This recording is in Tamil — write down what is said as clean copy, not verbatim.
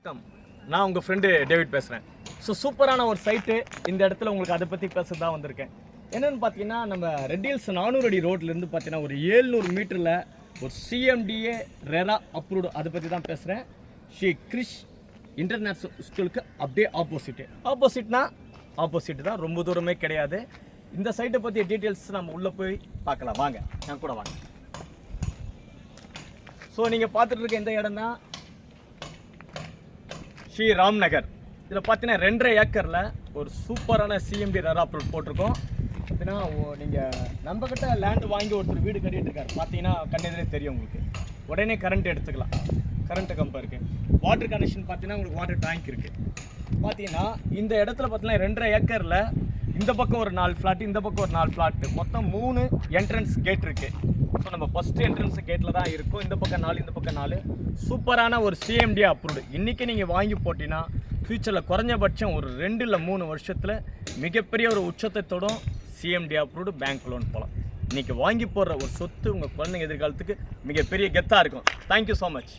வணக்கம், நான் உங்கள் ஃப்ரெண்டு டேவிட் பேசுகிறேன். ஸோ சூப்பரான ஒரு சைட்டு இந்த இடத்துல உங்களுக்கு அதை பற்றி பேச தான் வந்திருக்கேன். என்னென்னு பார்த்தீங்கன்னா, நம்ம ரெட் ஹில்ஸ் 400 அடி ரோட்லேருந்து பார்த்தீங்கன்னா ஒரு 700 மீட்டரில் ஒரு சிஎம்டிஏ ரெரா அப்ரூவ்டு அதை பற்றி தான் பேசுகிறேன். ஸ்ரீ கிரிஷ் இன்டர்நேஷ்னல் ஸ்கூலுக்கு அப்படியே ஆப்போசிட் தான், ரொம்ப தூரமே கிடையாது. இந்த சைட்டை பற்றிய டீட்டெயில்ஸ் நம்ம உள்ளே போய் பார்க்கலாம். வாங்க, நான் கூட வாங்க. ஸோ நீங்கள் பார்த்துட்டு இருக்க இந்த இடம் தான் ஸ்ரீ ராம் நகர். இதில் பார்த்தீங்கன்னா 2.5 ஏக்கரில் ஒரு சூப்பரான சிஎம்டி ரெரா அப்ரூவ் போட்டிருக்கோம். பார்த்தீங்கன்னா நீங்கள் நம்மக்கிட்ட லேண்டு வாங்கி ஒருத்தர் வீடு கட்டிகிட்டு இருக்காரு. பார்த்தீங்கன்னா கண்ணெதிரே தெரியும் உங்களுக்கு. உடனே கரண்ட் எடுத்துக்கலாம், கரண்ட்டு கம்பம் இருக்குது. வாட்டர் கனெக்ஷன் பார்த்தீங்கன்னா உங்களுக்கு வாட்டர் டேங்க் இருக்குது. பார்த்தீங்கன்னா இந்த இடத்துல பார்த்தீங்கன்னா 2.5 ஏக்கரில் இந்த பக்கம் ஒரு 4 ஃப்ளாட்டு, இந்த பக்கம் ஒரு 4 ஃப்ளாட்டு, மொத்தம் 3 என்ட்ரன்ஸ் கேட் இருக்குது. ஸோ நம்ம ஃபஸ்ட்டு என்ட்ரன்ஸ் கேட்டில் தான் இருக்கும். இந்த பக்கம் 4, இந்த பக்கம் 4. சூப்பரான ஒரு சிஎம்டி அப்ரூவ்டு. இன்றைக்கி நீங்கள் வாங்கி போட்டிங்கன்னா ஃப்யூச்சரில் குறைஞ்சபட்சம் ஒரு 2 இல்லை 3 வருஷத்தில் மிகப்பெரிய ஒரு உச்சத்தை தொடும். சிஎம்டி அப்ரூவ்டு பேங்க் லோன் போகலாம். இன்றைக்கி வாங்கி போடுற ஒரு சொத்து உங்கள் குழந்தைங்க எதிர்காலத்துக்கு மிகப்பெரிய கெத்தாக இருக்கும். Thank you so much.